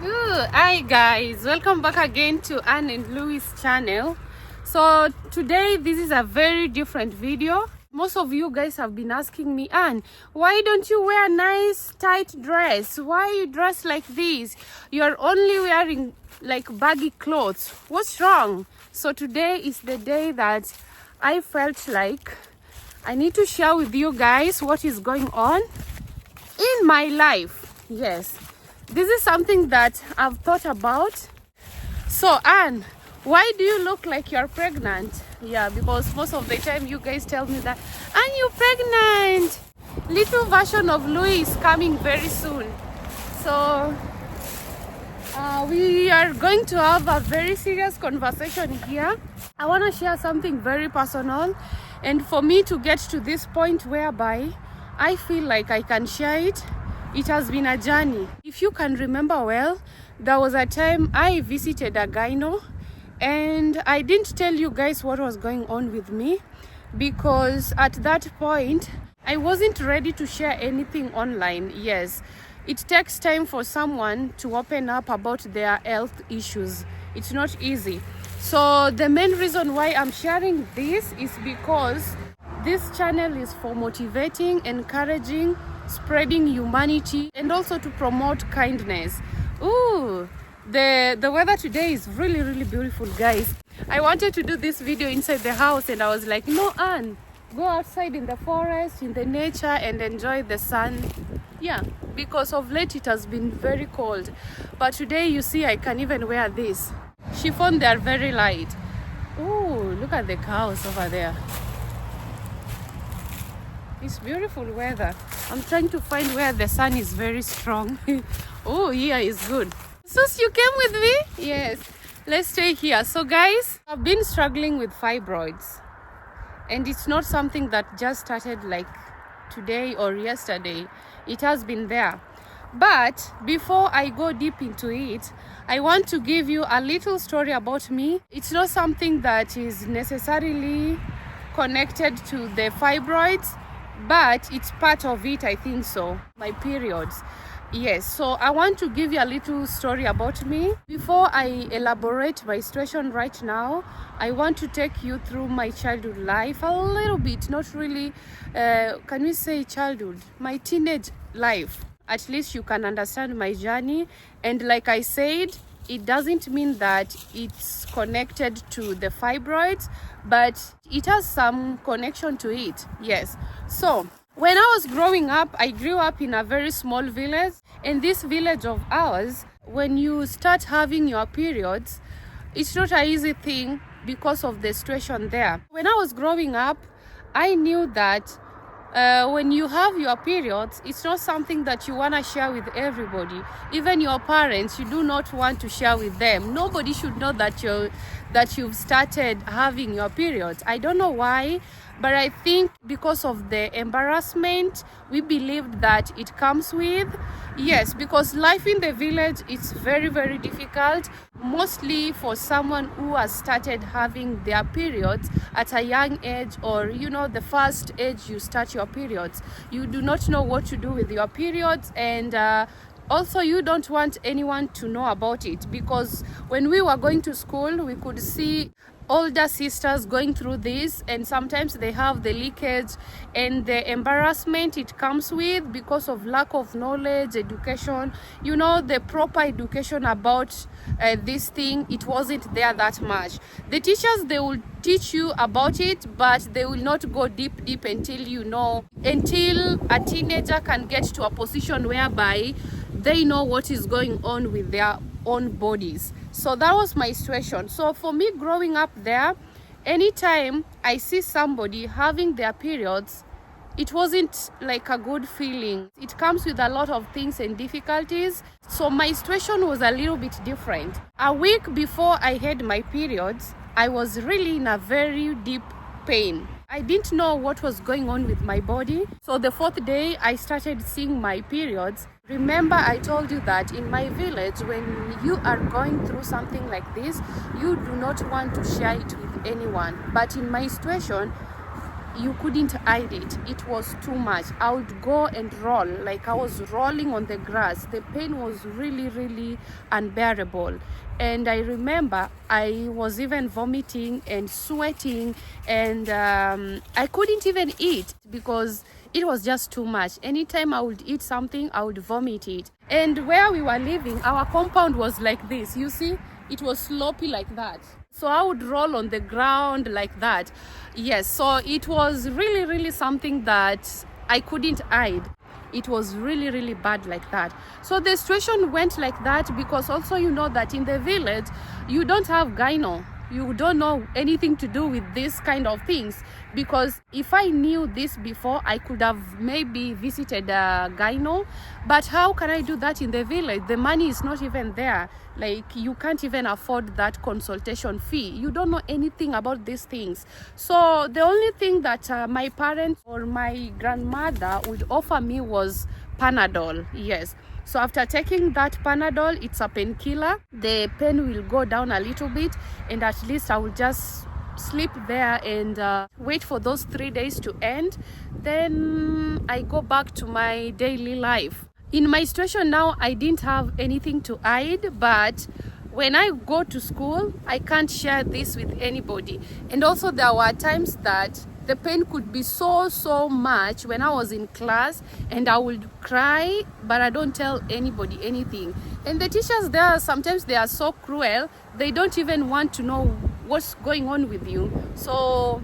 Hi guys, welcome back again to Anne and Louis channel. So today this is a very different video. Most of you guys have been asking me, Anne, why don't you wear a nice tight dress? Why you dress like this? You're only wearing like baggy clothes. What's wrong? So today is the day that I felt like I need to share with you guys what is going on in my life. Yes, this is something that I've thought about. So Anne, why do you look like you're pregnant? Yeah, because most of the time you guys tell me that, Anne, you're pregnant. Little version of Louis is coming very soon. So we are going to have a very serious conversation here. I want to share something very personal, and for me to get to this point whereby I feel like I can share it, it has been a journey. If you can remember well, there was a time I visited a gyno, and I didn't tell you guys what was going on with me because at that point I wasn't ready to share anything online. Yes, it takes time for someone to open up about their health issues. It's not easy. So the main reason why I'm sharing this is because this channel is for motivating, encouraging, spreading humanity, and also to promote kindness. Ooh, the weather today is really beautiful, guys. I wanted to do this video inside the house, and I was like, no, Anne, go outside in the forest, in the nature, and enjoy the sun. Yeah, because of late it has been very cold, but today you see I can even wear this chiffon. They are very light. Ooh, look at the cows over there. It's beautiful weather. I'm trying to find where the sun is very strong. Oh, here is good. Sus, you came with me? Yes. Let's stay here. So guys, I've been struggling with fibroids. And it's not something that just started like today or yesterday. It has been there. But before I go deep into it, I want to give you a little story about me. It's not something that is necessarily connected to the fibroids, but it's part of it, I think so. My periods. Yes, so I want to give you a little story about me. Before I elaborate my situation right now, I want to take you through my childhood life a little bit. Not really, can we say childhood? My teenage life. At least you can understand my journey. And like I said, it doesn't mean that it's connected to the fibroids, but it has some connection to it. Yes. So when I was growing up, I grew up in a very small village. In this village of ours, when you start having your periods, it's not an easy thing because of the situation there. When I was growing up, I knew that when you have your periods, it's not something that you want to share with everybody. Even your parents, you do not want to share with them. Nobody should know that you've started having your periods. I don't know why, but I think because of the embarrassment we believed that it comes with. Yes, because life in the village is very difficult, mostly for someone who has started having their periods at a young age, or the first age you start your periods. You do not know what to do with your periods, and also you don't want anyone to know about it, because when we were going to school we could see older sisters going through this, and sometimes they have the leakage and the embarrassment it comes with because of lack of knowledge, education, the proper education about this thing. It wasn't there that much. The teachers, they will teach you about it, but they will not go deep until a teenager can get to a position whereby they know what is going on with their own bodies. So that was my situation. So for me, growing up there, anytime I see somebody having their periods, it wasn't like a good feeling. It comes with a lot of things and difficulties. So my situation was a little bit different. A week before I had my periods, I was really in a very deep pain. I didn't know what was going on with my body. So the fourth day, I started seeing my periods. Remember, I told you that in my village, when you are going through something like this, you do not want to share it with anyone. But in my situation, you couldn't hide it. It was too much. I would go and roll, like I was rolling on the grass. The pain was really, really unbearable. And I remember I was even vomiting and sweating, and I couldn't even eat because it was just too much. Anytime I would eat something, I would vomit it. And where we were living, our compound was like this. You see, it was slopey like that. So I would roll on the ground like that. Yes, so it was really, really something that I couldn't hide. It was really, really bad like that. So the situation went like that because also you know that in the village, you don't have gyno. You don't know anything to do with this kind of things, because if I knew this before, I could have maybe visited a gyno. But how can I do that in the village? The money is not even there. Like, you can't even afford that consultation fee. You don't know anything about these things. So the only thing that my parents or my grandmother would offer me was Panadol. Yes. So after taking that Panadol, it's a painkiller. The pain will go down a little bit, and at least I will just sleep there and wait for those 3 days to end. Then I go back to my daily life. In my situation now, I didn't have anything to hide, but when I go to school, I can't share this with anybody. And also there were times that the pain could be so much when I was in class, and I would cry, but I don't tell anybody anything. And the teachers there, sometimes they are so cruel, they don't even want to know what's going on with you. So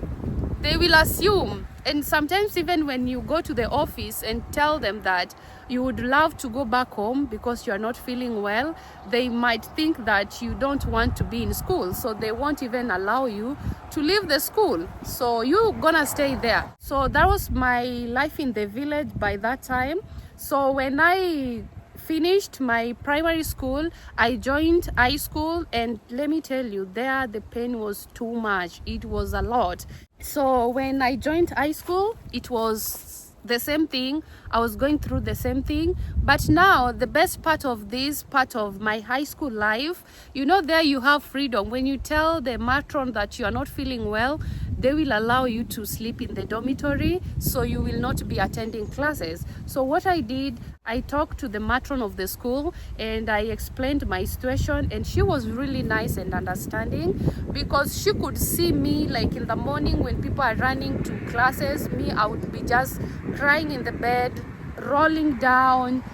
they will assume. And sometimes even when you go to the office and tell them that you would love to go back home because you are not feeling well, they might think that you don't want to be in school. So they won't even allow you to leave the school. So you're gonna stay there. So that was my life in the village by that time. So when I finished my primary school, I joined high school, and let me tell you, there the pain was too much. It was a lot. So when I joined high school, it was the same thing. I was going through the same thing. But now the best part of this part of my high school life, you know, there you have freedom. When you tell the matron that you are not feeling well, they will allow you to sleep in the dormitory, so you will not be attending classes. So what I did, I talked to the matron of the school and I explained my situation, and she was really nice and understanding, because she could see me, like in the morning when people are running to classes, me, I would be just crying in the bed, rolling down,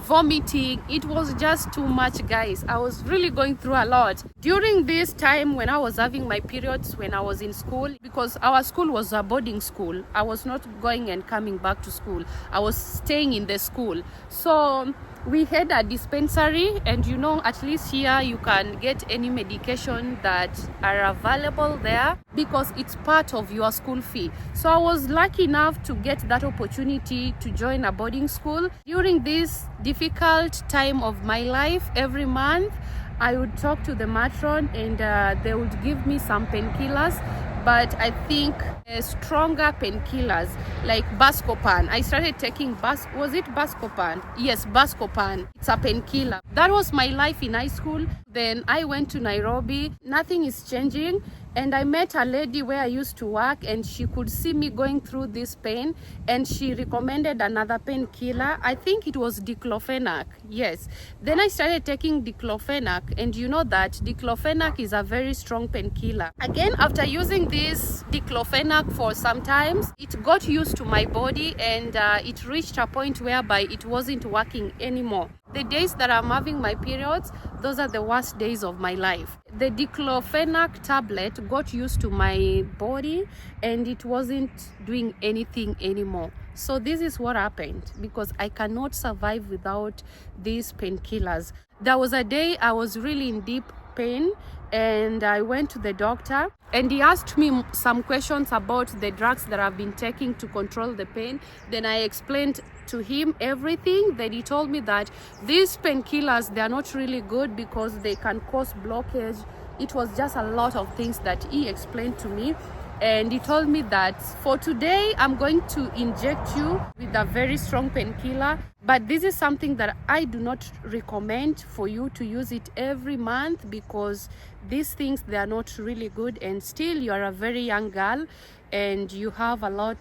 vomiting. It was just too much, guys. I was really going through a lot during this time when I was having my periods when I was in school, because our school was a boarding school. I was not going and coming back to school. I was staying in the school. So we had a dispensary, and you know, at least here you can get any medication that are available there because it's part of your school fee. So I was lucky enough to get that opportunity to join a boarding school. During this difficult time of my life, every month I would talk to the matron, and they would give me some painkillers, but I think stronger painkillers like Buscopan. I started taking was it Buscopan? Yes, Buscopan. It's a painkiller. That was my life in high school. Then I went to Nairobi. Nothing is changing. And I met a lady where I used to work, and she could see me going through this pain, and she recommended another painkiller. I think it was diclofenac. Yes. Then I started taking diclofenac, and you know that diclofenac is a very strong painkiller. Again, after using this diclofenac for some time, it got used to my body, and it reached a point whereby it wasn't working anymore. The days that I'm having my periods, those are the worst days of my life. The diclofenac tablet got used to my body, and it wasn't doing anything anymore. So this is what happened, because I cannot survive without these painkillers. There was a day I was really in deep pain, and I went to the doctor, and he asked me some questions about the drugs that I've been taking to control the pain. Then I explained to him everything. Then he told me that these painkillers, they are not really good because they can cause blockage. It was just a lot of things that he explained to me. and he told me that for today I'm going to inject you with a very strong painkiller, but this is something that I do not recommend for you to use it every month, because these things, they are not really good, and still you are a very young girl and you have a lot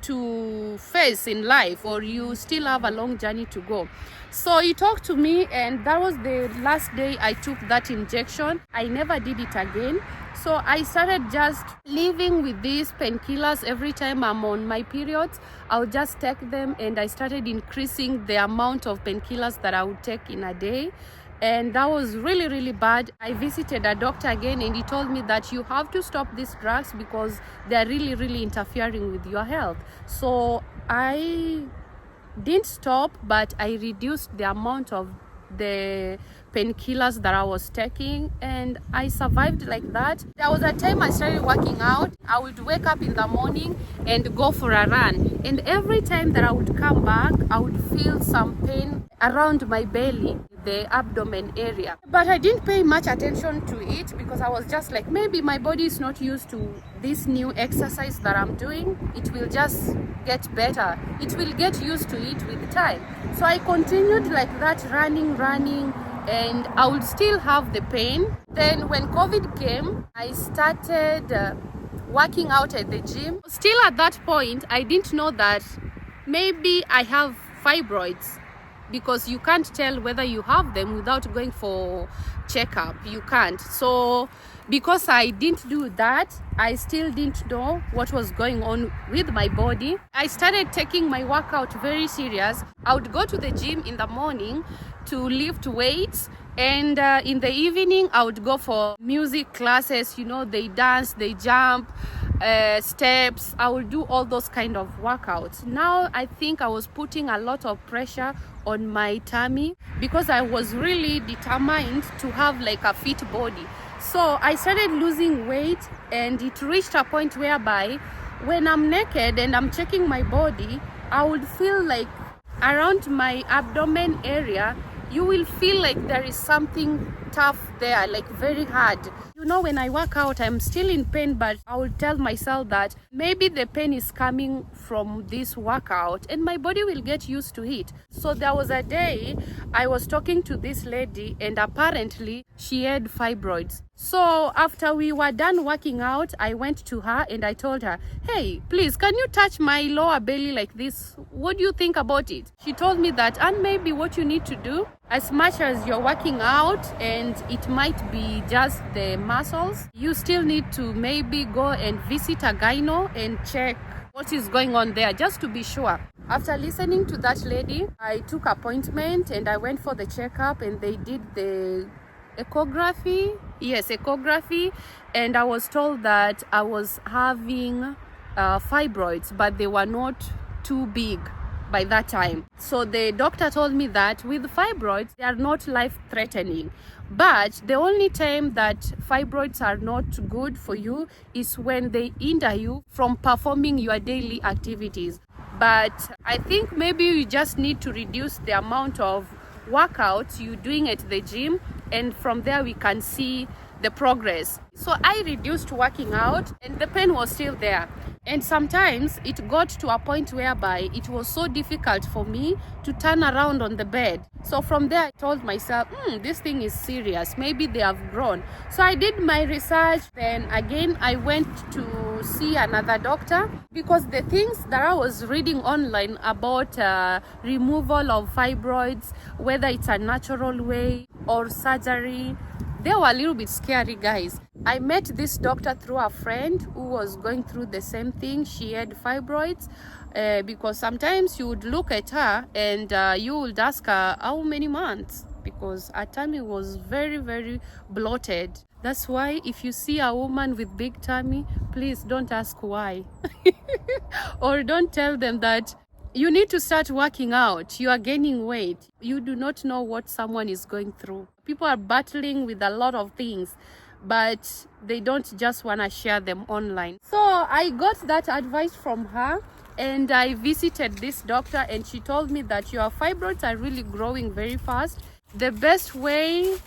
to face in life, or you still have a long journey to go. So he talked to me, and that was the last day I took that injection. I never did it again. So I started just living with these painkillers. Every time I'm on my periods, I'll just take them, and I started increasing the amount of painkillers that I would take in a day. And that was really, really bad. I visited a doctor again, and he told me that you have to stop these drugs because they're really, really interfering with your health. So I didn't stop, but I reduced the amount of the painkillers that I was taking, and I survived like that. There was a time I started working out. I would wake up in the morning and go for a run, and every time that I would come back, I would feel some pain around my belly, the abdomen area. But I didn't pay much attention to it because I was just like, maybe my body is not used to this new exercise that I'm doing. It will just get better. It will get used to it with time. So I continued like that, running, and I would still have the pain. Then when COVID came, I started working out at the gym. Still at that point, I didn't know that maybe I have fibroids, because you can't tell whether you have them without going for checkup. You can't. So because I didn't do that, I still didn't know what was going on with my body. I started taking my workout very serious. I would go to the gym in the morning to lift weights, and in the evening I would go for music classes. You know, they dance, they jump, steps. I will do all those kind of workouts. Now I think I was putting a lot of pressure on my tummy because I was really determined to have like a fit body. So I started losing weight, and it reached a point whereby when I'm naked and I'm checking my body, I would feel like around my abdomen area, you will feel like there is something tough there, like very hard. You know, when I work out, I'm still in pain, but I will tell myself that maybe the pain is coming from this workout and my body will get used to it. So there was a day I was talking to this lady, and apparently she had fibroids. So after we were done working out, I went to her and I told her, hey, please, can you touch my lower belly like this? What do you think about it? She told me that, and maybe what you need to do, as much as you're working out and it might be just the muscles, you still need to maybe go and visit a gyno and check what is going on there, just to be sure. After listening to that lady, I took appointment and I went for the checkup, and they did the ecography, and I was told that I was having fibroids, but they were not too big by that time. So the doctor told me that with fibroids, they are not life-threatening, but the only time that fibroids are not good for you is when they hinder you from performing your daily activities. But I think maybe you just need to reduce the amount of workouts you're doing at the gym, and from there we can see the progress. So I reduced working out, and the pain was still there. And sometimes it got to a point whereby it was so difficult for me to turn around on the bed. So from there I told myself, this thing is serious, maybe they have grown. So I did my research. Then again I went to see another doctor, because the things that I was reading online about removal of fibroids, whether it's a natural way or surgery, they were a little bit scary, guys. I met this doctor through a friend who was going through the same thing. She had fibroids, because sometimes you would look at her and you would ask her how many months, because her tummy was very, very bloated. That's why if you see a woman with big tummy, please don't ask why. Or don't tell them that you need to start working out, you are gaining weight. You do not know what someone is going through. People are battling with a lot of things, but they don't just want to share them online. So I got that advice from her, and I visited this doctor, and she told me that your fibroids are really growing very fast. The best way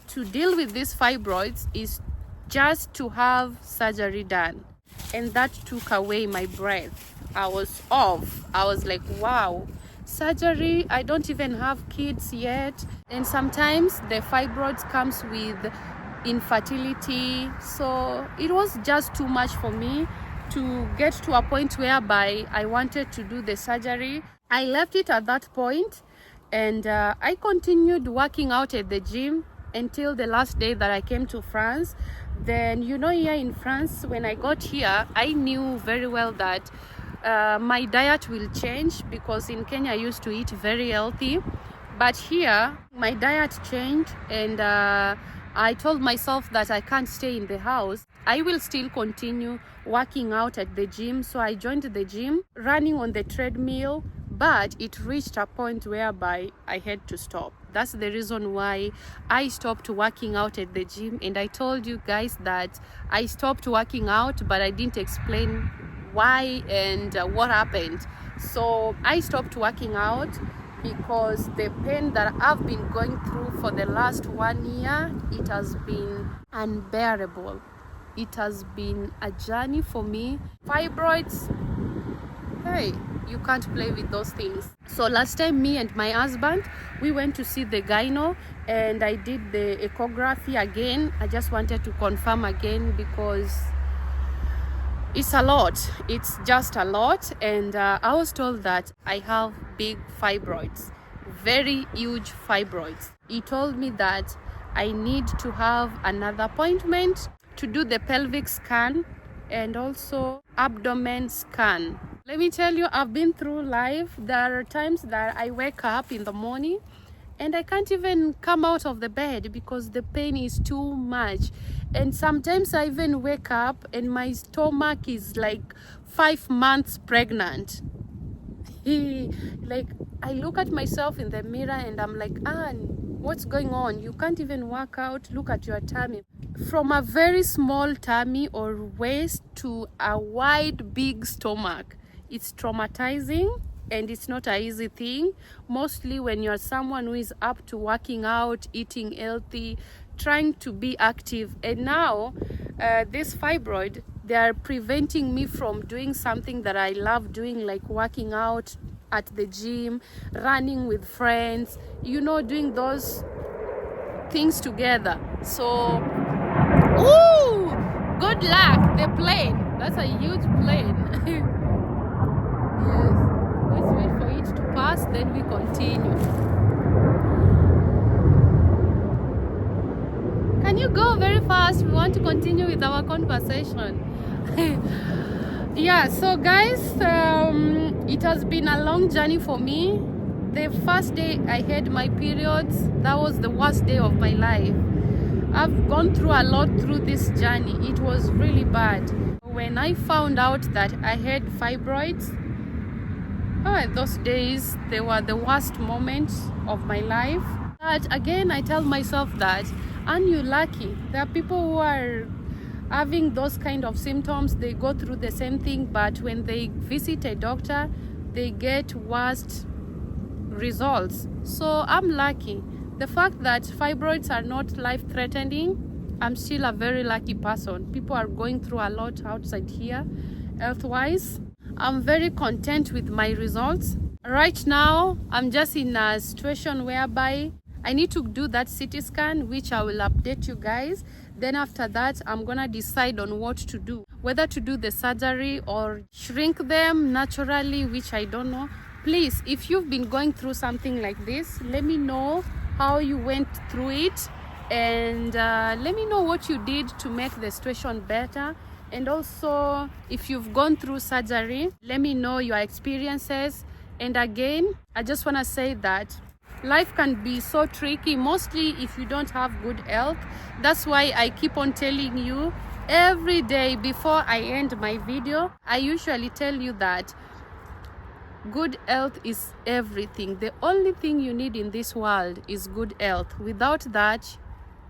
to deal with these fibroids is just to have surgery done. and that took away my breath. I was off. I was like, wow, surgery, I don't even have kids yet. And sometimes the fibroids comes with infertility, so it was just too much for me to get to a point whereby I wanted to do the surgery. I left it at that point, and I continued working out at the gym until the last day that I came to France. Then, you know, here in France, when I got here, I knew very well that my diet will change, because in Kenya I used to eat very healthy, but here my diet changed, and I told myself that I can't stay in the house. I will still continue working out at the gym. So I joined the gym, running on the treadmill, but it reached a point whereby I had to stop. That's the reason why I stopped working out at the gym. And I told you guys that I stopped working out, but I didn't explain why and what happened. So I stopped working out because the pain that I've been going through for the last 1 year, it has been unbearable. It has been a journey for me. Fibroids, hey, you can't play with those things. So last time, me and my husband, we went to see the gyno, and I did the echography again. I just wanted to confirm again, because it's a lot. It's just a lot. And I was told that I have big fibroids, very huge fibroids. He told me that I need to have another appointment to do the pelvic scan and also abdomen scan. Let me tell you, I've been through life. There are times that I wake up in the morning and I can't even come out of the bed because the pain is too much. And sometimes I even wake up and my stomach is like 5 months pregnant. Like, I look at myself in the mirror and I'm like, Anne, what's going on? You can't even work out. Look at your tummy. From a very small tummy or waist to a wide, big stomach. It's traumatizing. And it's not an easy thing, mostly when you're someone who is up to working out, eating healthy, trying to be active. And now this fibroid, they are preventing me from doing something that I love doing, like working out at the gym, running with friends, you know, doing those things together. So, ooh, good luck, the plane. That's a huge plane. Yes. Let's wait for it to pass, then we continue. Can you go very fast? We want to continue with our conversation. Yeah, so guys, it has been a long journey for me. The first day I had my periods, that was the worst day of my life. I've gone through a lot through this journey. It was really bad. When I found out that I had fibroids, those days, they were the worst moments of my life. But again, I tell myself that, aren't you lucky? There are people who are having those kind of symptoms. They go through the same thing, but when they visit a doctor, they get worse results. So I'm lucky. The fact that fibroids are not life-threatening, I'm still a very lucky person. People are going through a lot outside here, health-wise. I'm very content with my results. Right now, I'm just in a situation whereby I need to do that CT scan, which I will update you guys. Then after that, I'm gonna decide on what to do, whether to do the surgery or shrink them naturally, which I don't know. Please, if you've been going through something like this, let me know how you went through it, and let me know what you did to make the situation better. And also, if you've gone through surgery, let me know your experiences. And again, I just want to say that life can be so tricky, mostly if you don't have good health. That's why I keep on telling you every day before I end my video. I usually tell you that good health is everything. The only thing you need in this world is good health. Without that,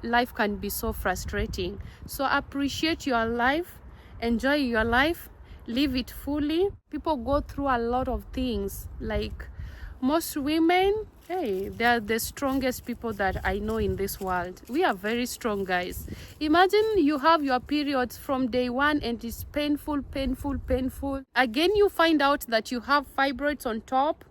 life can be so frustrating. So appreciate your life. Enjoy your life, live it fully. People go through a lot of things. Like most women, Hey, they are the strongest people that I know in this world. We are very strong, guys. Imagine you have your periods from day one and it's painful, painful, painful. Again, you find out that you have fibroids on top.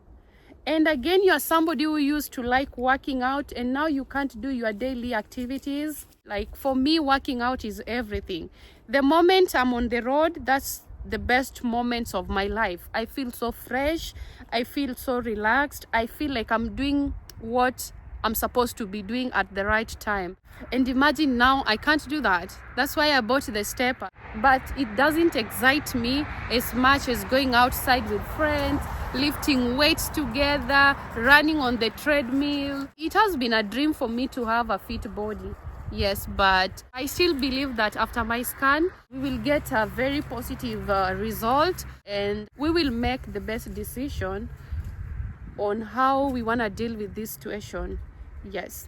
And again, you are somebody who used to like working out and now you can't do your daily activities. Like for me, working out is everything. The moment I'm on the road, that's the best moments of my life. I feel so fresh. I feel so relaxed. I feel like I'm doing what I'm supposed to be doing at the right time. And imagine now I can't do that. That's why I bought the stepper. But it doesn't excite me as much as going outside with friends, lifting weights together, running on the treadmill. It has been a dream for me to have a fit body. Yes, but I still believe that after my scan, we will get a very positive result and we will make the best decision on how we want to deal with this situation. Yes.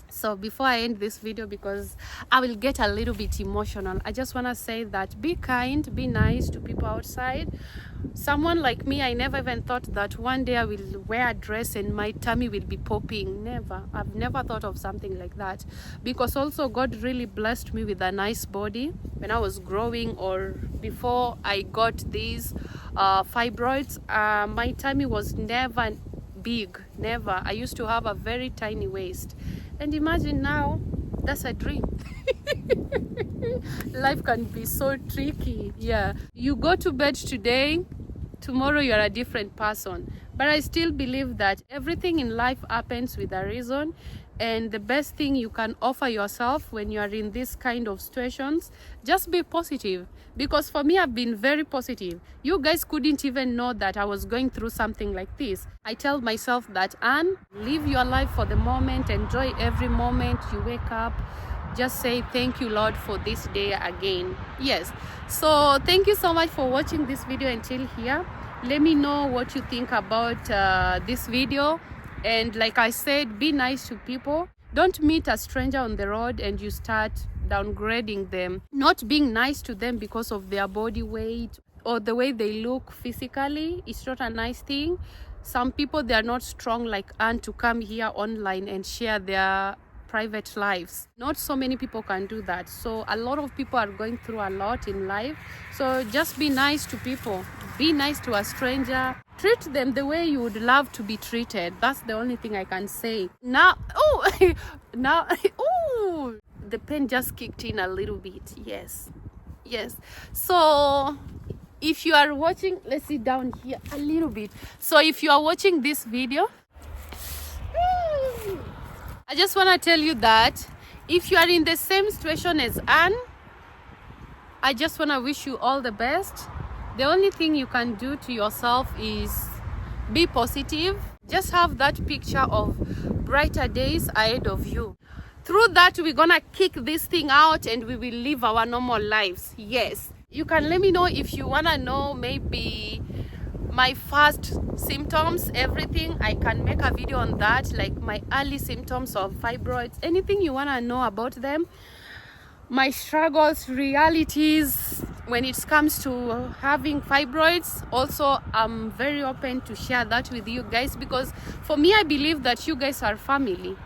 So before I end this video, because I will get a little bit emotional, I just want to say that be kind, be nice to people outside. Someone like me, I never even thought that one day I will wear a dress and my tummy will be popping. Never. I've never thought of something like that. Because also God really blessed me with a nice body when I was growing, or before I got these fibroids. My tummy was never big, never. I used to have a very tiny waist. And imagine now, that's a dream. Life can be so tricky. Yeah, you go to bed today, tomorrow you're a different person. But I still believe that everything in life happens with a reason. And the best thing you can offer yourself when you are in this kind of situations, just be positive. Because for me, I've been very positive. You guys couldn't even know that I was going through something like this. I tell myself that, Anne, live your life for the moment, enjoy every moment you wake up. Just say thank you, Lord, for this day again. Yes. So thank you so much for watching this video until here. Let me know what you think about this video. And like I said, be nice to people. Don't meet a stranger on the road and you start downgrading them. Not being nice to them because of their body weight or the way they look physically. It's not a nice thing. Some people, they are not strong like Anne to come here online and share their private lives. Not so many people can do that. So a lot of people are going through a lot in life. So just be nice to people. Be nice to a stranger. Treat them the way you would love to be treated. That's the only thing I can say. Now, the pen just kicked in a little bit. Yes. So if you are watching, let's sit down here a little bit. So if you are watching this video, I just want to tell you that if you are in the same situation as Anne, I just want to wish you all the best. The only thing you can do to yourself is be positive. Just have that picture of brighter days ahead of you. Through that, we're gonna kick this thing out and we will live our normal lives. Yes. You can let me know if you wanna know maybe my first symptoms, everything. I can make a video on that, like my early symptoms of fibroids, anything you wanna know about them, my struggles, realities when it comes to having fibroids. Also, I'm very open to share that with you guys, because for me, I believe that you guys are family.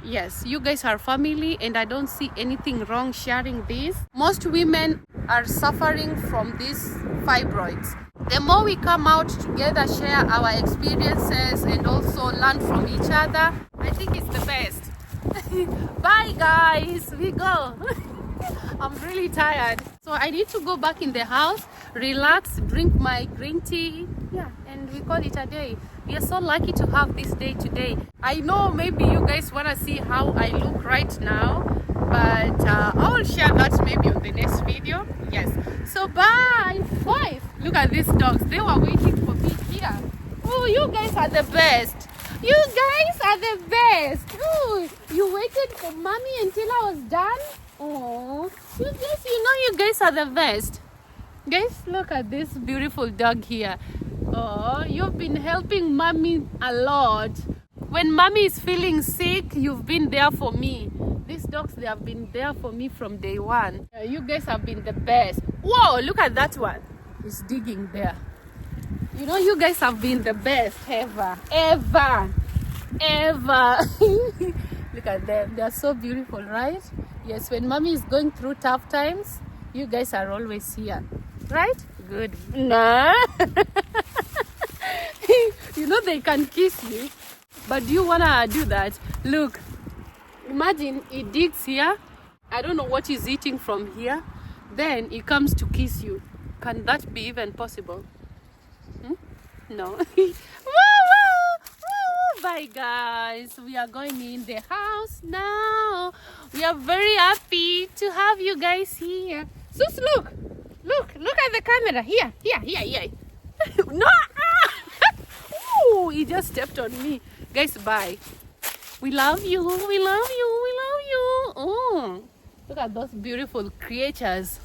Yes, you guys are family, and I don't see anything wrong sharing this. Most women are suffering from these fibroids. The more we come out together, share our experiences and also learn from each other, I think it's the best. Bye guys, we go. I'm really tired, so I need to go back in the house, relax, drink my green tea. Yeah, and we call it a day. We are so lucky to have this day today. I know maybe you guys want to see how I look right now, but I will share that maybe on the next video. Yes, so bye. Five. Look at these dogs, they were waiting for me here. Oh, you guys are the best. You guys are the best. Oh, you waited for mommy until I was done. Oh, you guys are the best. Guys, look at this beautiful dog here. Oh, you've been helping mommy a lot. When mommy is feeling sick, you've been there for me. These dogs, they have been there for me from day one. You guys have been the best. Whoa, look at that one. He's digging there. You know, you guys have been the best ever. ever. Look at them. They are so beautiful, right? Yes, when mommy is going through tough times, you guys are always here. Right? Good. Nah. You know they can kiss you. But do you want to do that? Look. Imagine he digs here. I don't know what he's eating from here. Then he comes to kiss you. Can that be even possible? No. Woo, woo, woo. Bye guys. We are going in the house now. We are very happy to have you guys here. Sus, look. Look at the camera. Here. No. Ooh, he just stepped on me. Guys, bye. We love you. Oh, look at those beautiful creatures.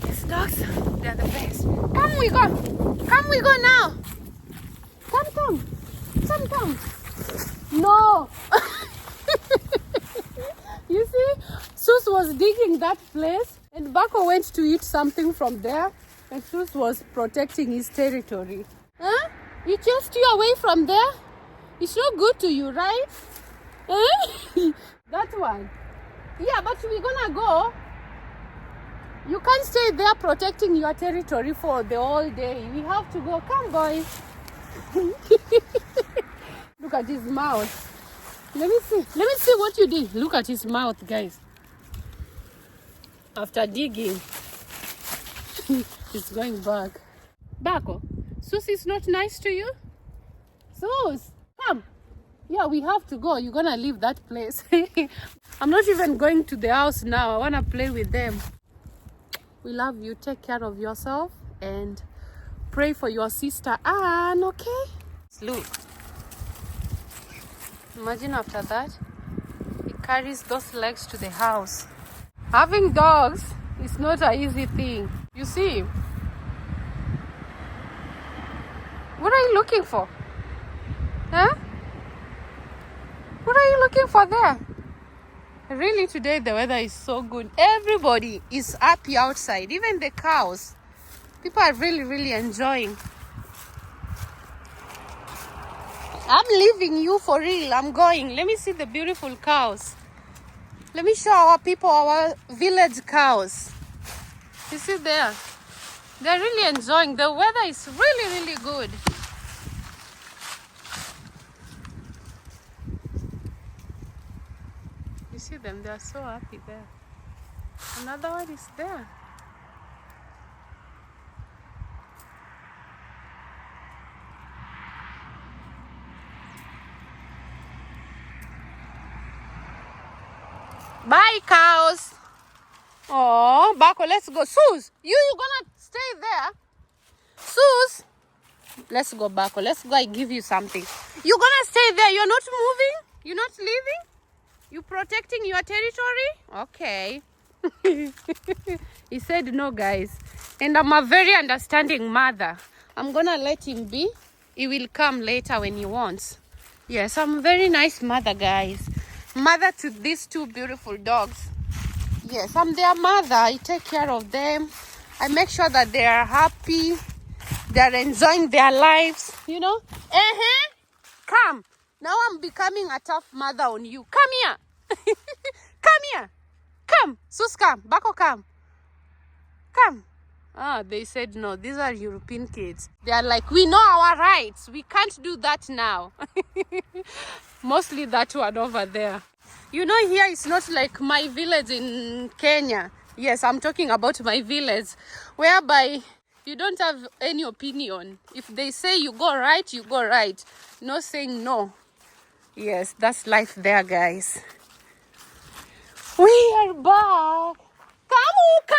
These dogs, they're the best. Come we go now. Come. No. You see, Sus was digging that place and Bako went to eat something from there and Sus was protecting his territory. Huh? He chased you away from there? It's not good to you, right? That one. Yeah, but we're gonna go. You can't stay there protecting your territory for the whole day. We have to go. Come, boys. Look at his mouth. Let me see what you did. Look at his mouth, guys. After digging, he's going back. Bako, Sus is not nice to you? Sus, come. Yeah, we have to go. You're gonna leave that place. I'm not even going to the house now. I wanna play with them. We love you. Take care of yourself and pray for your sister Anne, okay? Look. Imagine after that, he carries those legs to the house. Having dogs is not an easy thing. You see? What are you looking for? Huh? What are you looking for there? Really, today the weather is so good. Everybody is happy outside, even the cows. People are really enjoying. I'm leaving you for real. I'm going. Let me see the beautiful cows. Let me show our people our village cows. You see there? They're really enjoying. The weather is really good. You see them? They are so happy there. Another one is there. Bye, cows. Oh, Bako, let's go. Sus, you gonna stay there? Sus, let's go, Bako. Let's go. I give you something. You gonna stay there? You're not moving? You're not leaving? You protecting your territory? Okay. He said no, guys. And I'm a very understanding mother. I'm gonna let him be. He will come later when he wants. Yes, I'm a very nice mother, guys. Mother to these two beautiful dogs. Yes, I'm their mother. I take care of them. I make sure that they are happy. They're enjoying their lives, you know. Come. Now I'm becoming a tough mother on you. Come here. Come here. Come. Sus, come. Bako, come. Come. Ah, they said no. These are European kids. They are like, we know our rights. We can't do that now. Mostly that one over there. You know, here it's not like my village in Kenya. Yes, I'm talking about my village, whereby you don't have any opinion. If they say you go right, you go right. No saying no. Yes, that's life there, guys. We are back. Kamu.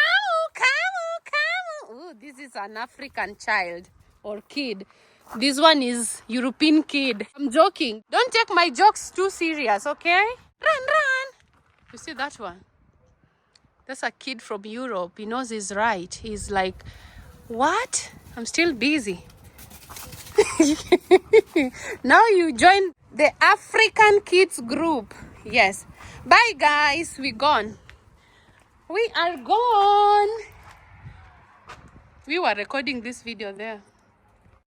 Ooh, this is an African child or kid. This one is European kid. I'm joking. Don't take my jokes too serious, okay? Run. You see that one? That's a kid from Europe. He knows he's right. He's like, what? I'm still busy. Now you join the African kids group. Yes. Bye, guys. We're gone. We are gone. We were recording this video there.